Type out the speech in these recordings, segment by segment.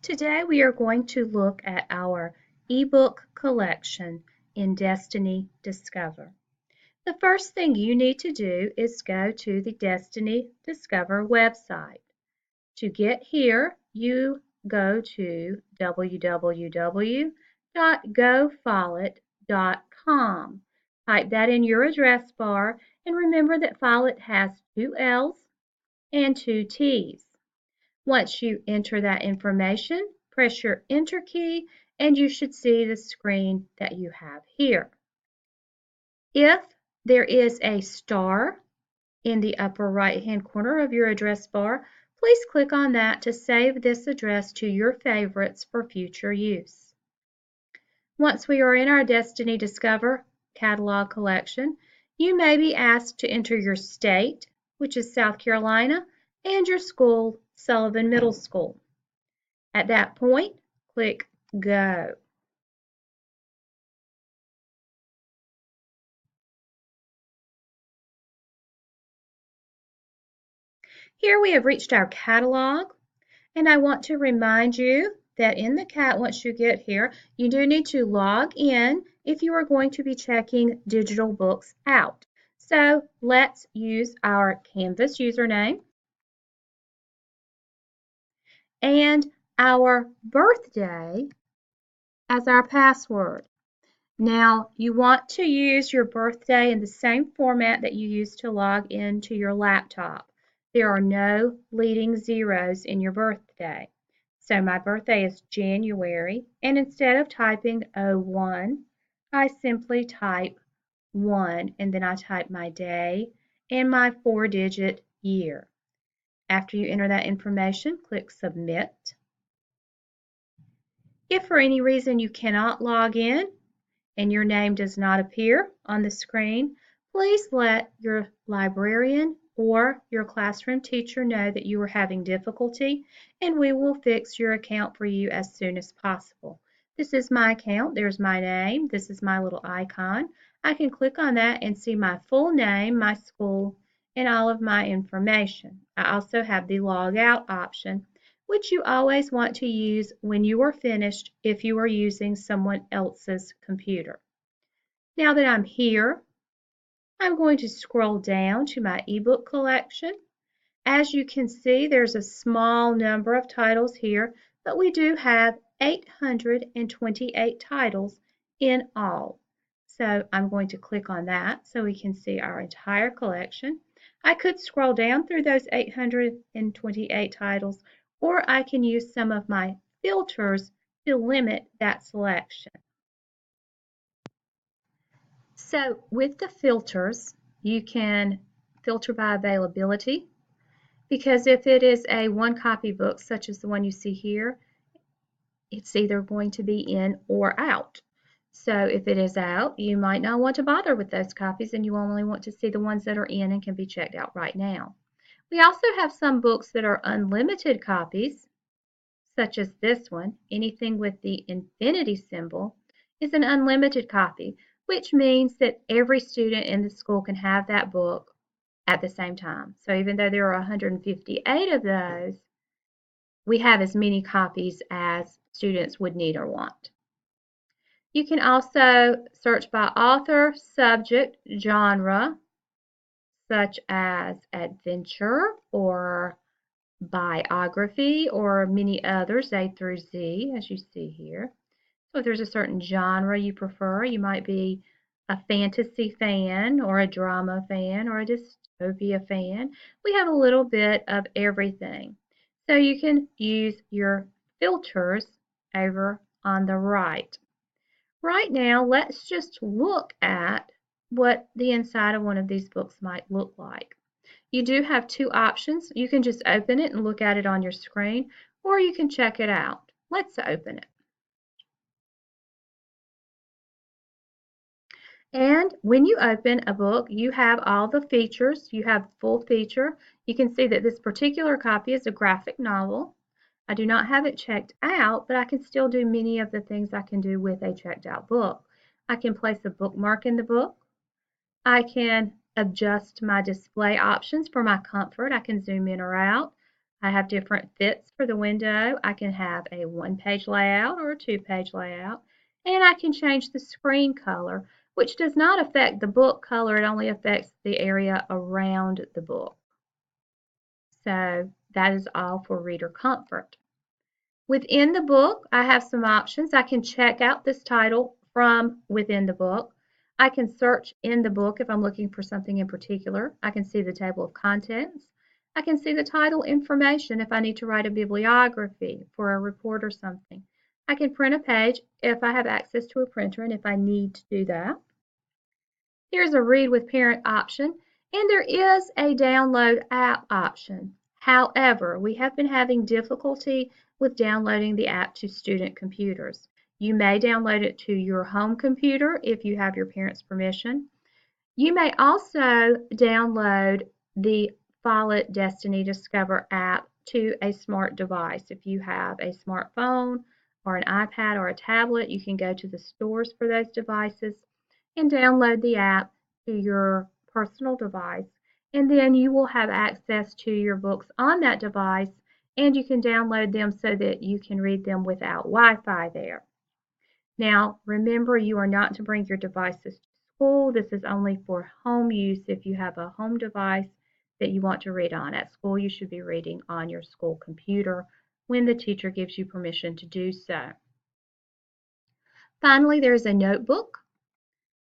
Today we are going to look at our ebook collection in Destiny Discover. The first thing you need to do is go to the Destiny Discover website. To get here, you go to www.gofollett.com. Type that in your address bar and remember that Follett has two L's and two T's. Once you enter that information, press your Enter key and you should see the screen that you have here. If there is a star in the upper right-hand corner of your address bar, please click on that to save this address to your favorites for future use. Once we are in our Destiny Discover catalog collection, you may be asked to enter your state, which is South Carolina, and your school, Sullivan Middle School. At that point, click Go. Here we have reached our catalog, and I want to remind you that in the once you get here, you do need to log in if you are going to be checking digital books out. So let's use our Canvas username and our birthday as our password. Now, you want to use your birthday in the same format that you use to log into your laptop. There are no leading zeros in your birthday. So my birthday is January, and instead of typing 01, I simply type 1, and then I type my day and my 4-digit year. After you enter that information, click Submit. If for any reason you cannot log in and your name does not appear on the screen, please let your librarian or your classroom teacher know that you are having difficulty, and we will fix your account for you as soon as possible. This is my account. There's my name. This is my little icon. I can click on that and see my full name, my school, and all of my information. I also have the log out option, which you always want to use when you are finished if you are using someone else's computer. Now that I'm here, I'm going to scroll down to my ebook collection. As you can see, there's a small number of titles here, but we do have 828 titles in all. So I'm going to click on that so we can see our entire collection. I could scroll down through those 828 titles, or I can use some of my filters to limit that selection. So with the filters, you can filter by availability, because if it is a one-copy book, such as the one you see here, it's either going to be in or out. So if it is out, you might not want to bother with those copies, and you only want to see the ones that are in and can be checked out right now. We also have some books that are unlimited copies, such as this one. Anything with the infinity symbol is an unlimited copy, which means that every student in the school can have that book at the same time. So even though there are 158 of those, we have as many copies as students would need or want. You can also search by author, subject, genre, such as adventure or biography or many others, A through Z, as you see here. So if there's a certain genre you prefer, you might be a fantasy fan or a drama fan or a dystopia fan. We have a little bit of everything. So you can use your filters over on the right. Right now, let's just look at what the inside of one of these books might look like. You do have two options. You can just open it and look at it on your screen, or you can check it out. Let's open it. And when you open a book, you have all the features. You have full feature. You can see that this particular copy is a graphic novel. I do not have it checked out, but I can still do many of the things I can do with a checked out book. I can place a bookmark in the book. I can adjust my display options for my comfort. I can zoom in or out. I have different fits for the window. I can have a one-page layout or a two-page layout, and I can change the screen color, which does not affect the book color. It only affects the area around the book. So that is all for reader comfort. Within the book, I have some options. I can check out this title from within the book. I can search in the book if I'm looking for something in particular. I can see the table of contents. I can see the title information if I need to write a bibliography for a report or something. I can print a page if I have access to a printer and if I need to do that. Here's a read with parent option, and there is a download app option. However, we have been having difficulty with downloading the app to student computers. You may download it to your home computer if you have your parents' permission. You may also download the Follett Destiny Discover app to a smart device. If you have a smartphone or an iPad or a tablet, you can go to the stores for those devices and download the app to your personal device. And then you will have access to your books on that device, and you can download them so that you can read them without Wi-Fi there. Now, remember, you are not to bring your devices to school. This is only for home use. If you have a home device that you want to read on at school, you should be reading on your school computer when the teacher gives you permission to do so. Finally, there is a notebook.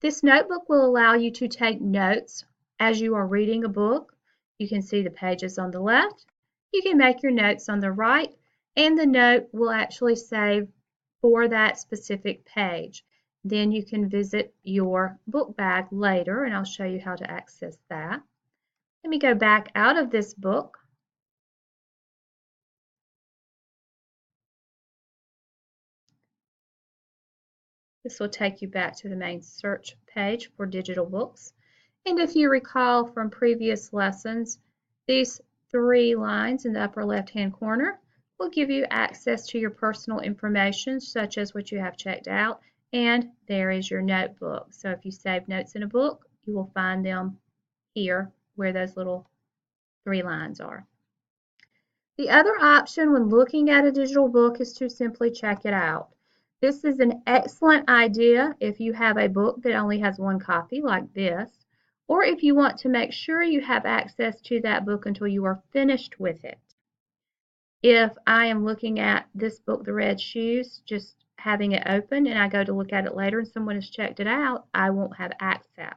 This notebook will allow you to take notes as you are reading a book. You can see the pages on the left. You can make your notes on the right, and the note will actually save for that specific page. Then you can visit your book bag later, and I'll show you how to access that. Let me go back out of this book. This will take you back to the main search page for digital books. And if you recall from previous lessons, these three lines in the upper left-hand corner will give you access to your personal information, such as what you have checked out, and there is your notebook. So if you save notes in a book, you will find them here where those little three lines are. The other option when looking at a digital book is to simply check it out. This is an excellent idea if you have a book that only has one copy like this, or if you want to make sure you have access to that book until you are finished with it. If I am looking at this book, The Red Shoes, just having it open and I go to look at it later and someone has checked it out, I won't have access.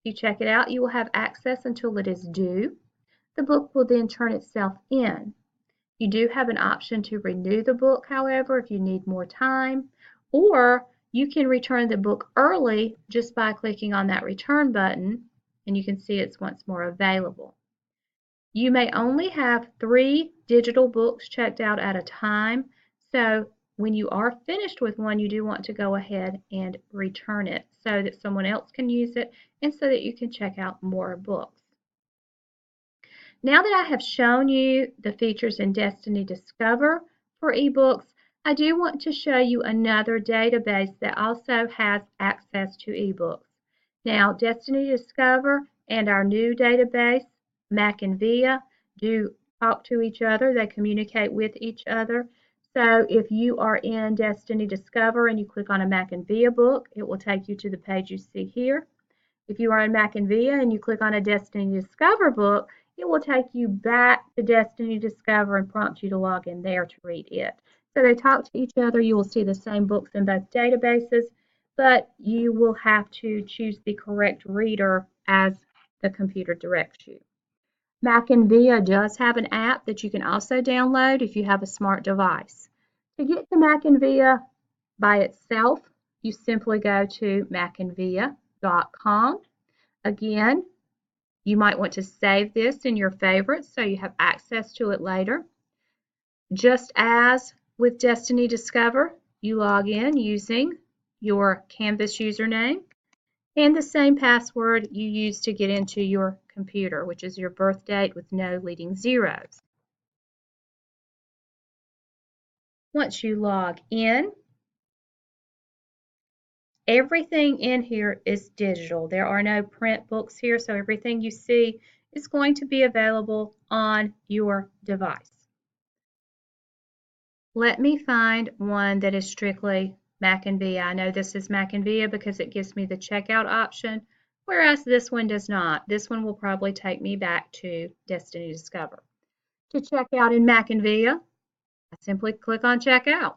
If you check it out, you will have access until it is due. The book will then turn itself in. You do have an option to renew the book, however, if you need more time, or you can return the book early just by clicking on that return button, and you can see it's once more available. You may only have 3 digital books checked out at a time, so when you are finished with one, you do want to go ahead and return it so that someone else can use it and so that you can check out more books. Now that I have shown you the features in Destiny Discover for ebooks, I do want to show you another database that also has access to ebooks. Now, Destiny Discover and our new database, Mac and Via, do talk to each other. They communicate with each other. So if you are in Destiny Discover and you click on a Mac and Via book, it will take you to the page you see here. If you are in Mac and Via and you click on a Destiny Discover book, it will take you back to Destiny Discover and prompt you to log in there to read it. So they talk to each other. You will see the same books in both databases, but you will have to choose the correct reader as the computer directs you. Mac and Via does have an app that you can also download if you have a smart device. To get to Mac and Via by itself, you simply go to macandvia.com. Again, you might want to save this in your favorites so you have access to it later. Just as with Destiny Discover, you log in using your Canvas username and the same password you use to get into your computer, which is your birth date with no leading zeros. Once you log in, everything in here is digital. There are no print books here, so everything you see is going to be available on your device. Let me find one that is strictly Mac and Via. I know this is Mac and Via because it gives me the checkout option, whereas this one does not. This one will probably take me back to Destiny Discover. To check out in Mac and Via, I simply click on Checkout.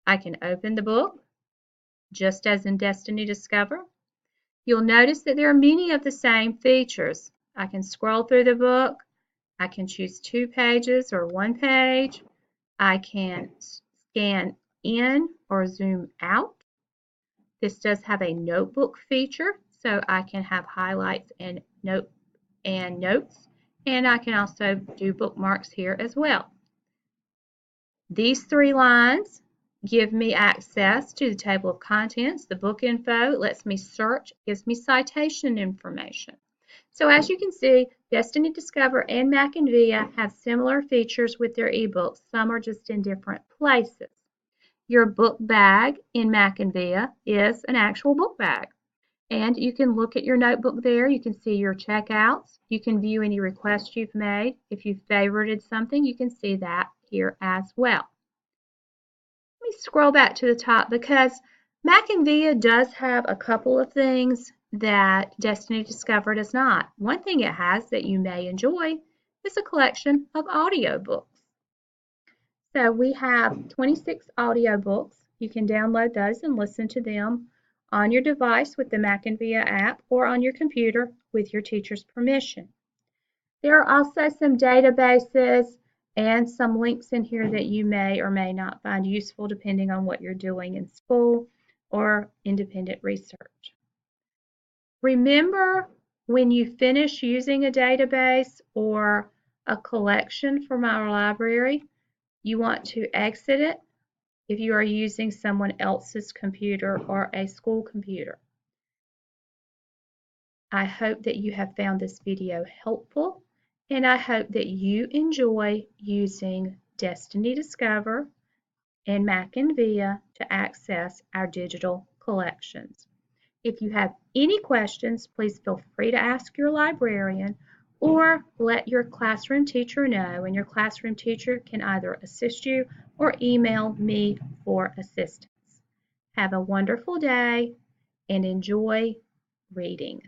I can open the book, just as in Destiny Discover. You'll notice that there are many of the same features. I can scroll through the book. I can choose 2 pages or 1 page. I can scan in or zoom out. This does have a notebook feature, so I can have highlights and notes, and I can also do bookmarks here as well. These 3 lines give me access to the table of contents, the book info, it lets me search, gives me citation information. So as you can see, Destiny Discover and Mac and Via have similar features with their ebooks. Some are just in different places. Your book bag in Mac and Via is an actual book bag. And you can look at your notebook there. You can see your checkouts. You can view any requests you've made. If you've favorited something, you can see that here as well. Let me scroll back to the top because Mac and Via does have a couple of things that Destiny Discover does not. One thing it has that you may enjoy is a collection of audiobooks. So we have 26 audiobooks. You can download those and listen to them on your device with the Mac and Via app or on your computer with your teacher's permission. There are also some databases and some links in here that you may or may not find useful depending on what you're doing in school or independent research. Remember, when you finish using a database or a collection from our library, you want to exit it if you are using someone else's computer or a school computer. I hope that you have found this video helpful, and I hope that you enjoy using Destiny Discover and Mac and Via to access our digital collections. If you have any questions, please feel free to ask your librarian or let your classroom teacher know, and your classroom teacher can either assist you or email me for assistance. Have a wonderful day and enjoy reading.